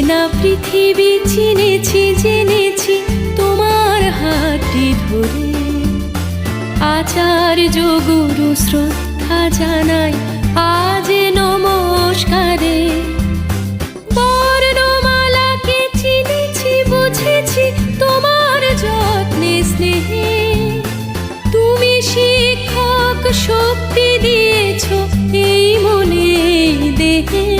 চেনা পৃথিবী চিনেছি জেনেছি তোমার হাতটি ধরে। আচার্য গুরু শ্রদ্ধা জানাই আজ নমস্কারে। বর্ণমালাকে চিনেছি বুঝেছি তোমার যত্নে স্নেহে। তুমি শিক্ষক শক্তি দিয়েছ এই মনে এই দেহে।